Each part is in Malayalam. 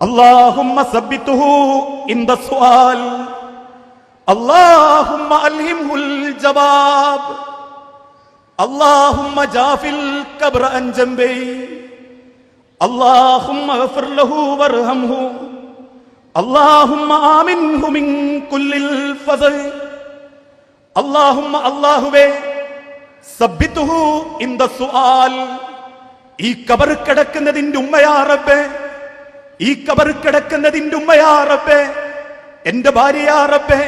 اللهم ثبته عند السؤال اللهم ألهمه الجواب اللهم جاف القبر عن جنبه اللهم اغفر له وارحمه اللهم آمنه من كل الفزع اللهم അല്ലാഹുവേ സബ്ബിതുഹു ഇൻദ സുആൽ ഈ ഖബർ കിടക്കുന്നതിന്റെ ഉമ്മയാ റബ്ബേ ഈ ഖബർ കിടക്കുന്നതിന്റെ ഉമ്മയാ റബ്ബേ എന്റെ ഭാര്യയാ റബ്ബേ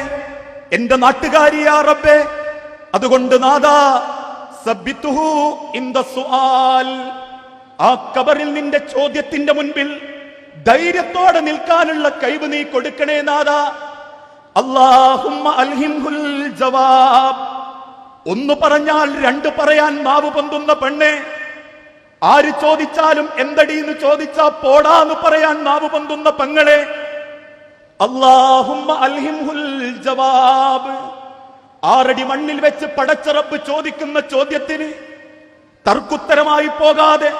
എന്റെ നാട്ടുകാരിയാ റബ്ബേ അതുകൊണ്ട് നാദാ സബ്ബിതുഹു ഇൻദ സുആൽ ആ ഖബറിൽ നിന്റെ ചോദ്യത്തിന്റെ മുൻപിൽ ധൈര്യത്തോടെ നിൽക്കാനുള്ള കഴിവ് നീ കൊടുക്കണേ നാദാ അല്ലാഹുമ്മ അൽഹിംഹുൽ ജവാബ് ഒന്ന് പറഞ്ഞാൽ രണ്ട് പറയാൻ നാവ് പൊന്തുന്ന പെണ്ണെ ആര് ചോദിച്ചാലും എന്തടീന്ന് ചോദിച്ചാ പോടാന്ന് പറയാൻ നാവ് പൊന്തുന്ന പെങ്ങളെ അല്ലാഹുമ്മ അൽഹിംഹുൽ ജവാബ് ആറടി മണ്ണിൽ വെച്ച് പടച്ച റബ്ബ് ചോദിക്കുന്ന ചോദ്യത്തിന് തർക്കുത്തരമായി പോകാതെ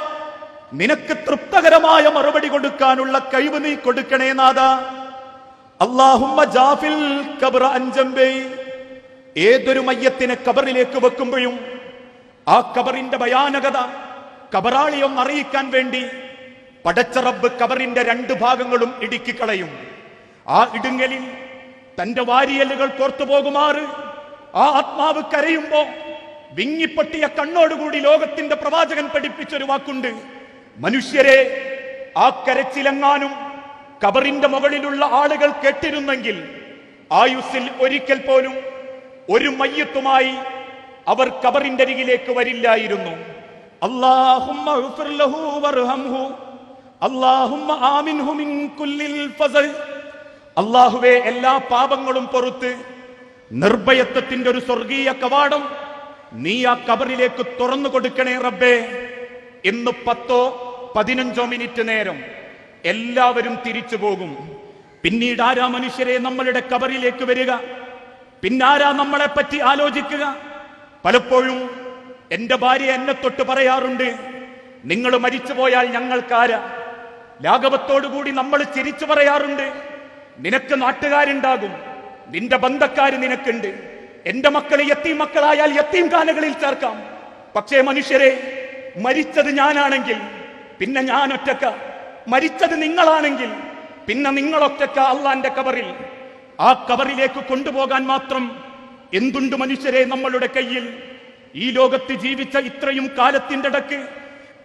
നിനക്ക് തൃപ്തകരമായ മറുപടി കൊടുക്കാനുള്ള കഴിവ് നീ കൊടുക്കണേ നാദാ അല്ലാഹുമ്മ ജാഫിൽ ഖബ്റ അൻ ജംബി ഏതൊരു മയ്യത്തിനെ ഖബറിലേക്ക് വെക്കുമ്പോഴും ആ ഖബറിന്റെ ഭയാനകത ഖബറാളിയൊന്ന് അറിയിക്കാൻ വേണ്ടി പടച്ച റബ്ബ് ഖബറിന്റെ രണ്ട് ഭാഗങ്ങളും ഇടുക്കിക്കളയും ആ ഇടുങ്ങലിൽ തന്റെ വാരിയലുകൾ കോർത്തുപോകുമാറ് ആ ആത്മാവ് കരയുമ്പോ വിങ്ങിപ്പൊട്ടിയ കണ്ണോടുകൂടി ലോകത്തിന്റെ പ്രവാചകൻ പഠിപ്പിച്ചൊരു വാക്കുണ്ട് മനുഷ്യരെ ആ കരച്ചിലെങ്ങാനും ഖബറിന്റെ മുകളിലുള്ള ആളുകൾ കേട്ടിരുന്നെങ്കിൽ ആയുസ്സിൽ ഒരിക്കൽ പോലും ഒരു മയ്യത്തുമായി അവർ ഖബറിന്റെ അരികിലേക്ക് വരില്ലായിരുന്നു അല്ലാഹുമ്മ ഉഗ്ഫിർ ലഹു വർഹംഹു അല്ലാഹുമ്മ ആമിൻഹു മിൻ കുല്ലിൽ ഫസൽ അല്ലാഹുവേ എല്ലാ പാപങ്ങളും പൊറുത്ത് നിർഭയത്വത്തിന്റെ ഒരു സ്വർഗീയ കവാടം നീ ആ ഖബറിലേക്ക് തുറന്നു കൊടുക്കണേ റബ്ബേ എന്ന് 10-15 മിനിറ്റ് നേരം എല്ലാവരും തിരിച്ചു പോകും. പിന്നീട് ആരാ മനുഷ്യരെ നമ്മളുടെ ഖബറിലേക്ക് വരിക? പിന്നാരാ നമ്മളെ പറ്റി ആലോചിക്കുക? പലപ്പോഴും എന്റെ ഭാര്യ എന്നെ തൊട്ട് പറയാറുണ്ട്, നിങ്ങൾ മരിച്ചുപോയാൽ ഞങ്ങൾക്കാരാ? ലാഘവത്തോടുകൂടി നമ്മൾ ചിരിച്ചു പറയാറുണ്ട്, നിനക്ക് നാട്ടുകാരുണ്ടാകും, നിന്റെ ബന്ധക്കാര് നിനക്കുണ്ട്, എന്റെ മക്കളെ യത്തീം മക്കളായാൽ യത്തീം ഖാനകളിൽ ചേർക്കാം. പക്ഷേ മനുഷ്യരെ, മരിച്ചത് ഞാനാണെങ്കിൽ പിന്നെ ഞാൻ ഒറ്റക്ക, മരിച്ചത് നിങ്ങളാണെങ്കിൽ പിന്നെ നിങ്ങളൊറ്റക്ക അള്ളാന്റെ ഖബറിൽ. ആ ഖബറിലേക്ക് കൊണ്ടുപോകാൻ മാത്രം എന്തുണ്ട് മനുഷ്യരെ നമ്മളുടെ കയ്യിൽ? ഈ ലോകത്ത് ജീവിച്ച ഇത്രയും കാലത്തിന്റെ ഇടക്ക്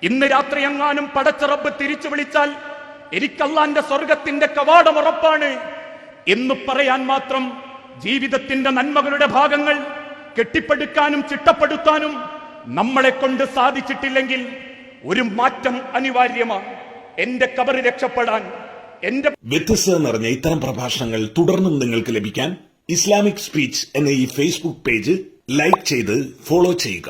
ഇന്ന് രാത്രി എങ്ങാനും പടച്ച റബ്ബ് തിരിച്ചു വിളിച്ചാൽ എനിക്ക് അള്ളാന്റെ സ്വർഗത്തിന്റെ കവാടം ഉറപ്പാണ് എന്ന് പറയാൻ മാത്രം ജീവിതത്തിന്റെ നന്മകളുടെ ഭാഗങ്ങൾ കെട്ടിപ്പടുക്കാനും ചിട്ടപ്പെടുത്താനും നമ്മളെ കൊണ്ട് സാധിച്ചിട്ടില്ലെങ്കിൽ ഒരു മാറ്റം അനിവാര്യമാണ്. എന്റെ ഖബർ രക്ഷപ്പെടാൻ എന്റെ വ്യത്യസ്തത നിറഞ്ഞ ഇത്തരം പ്രഭാഷണങ്ങൾ തുടർന്നും നിങ്ങൾക്ക് ലഭിക്കാൻ ഇസ്ലാമിക് സ്പീച്ച് എന്ന ഈ ഫേസ്ബുക്ക് പേജ് ലൈക്ക് ചെയ്ത് ഫോളോ ചെയ്യുക.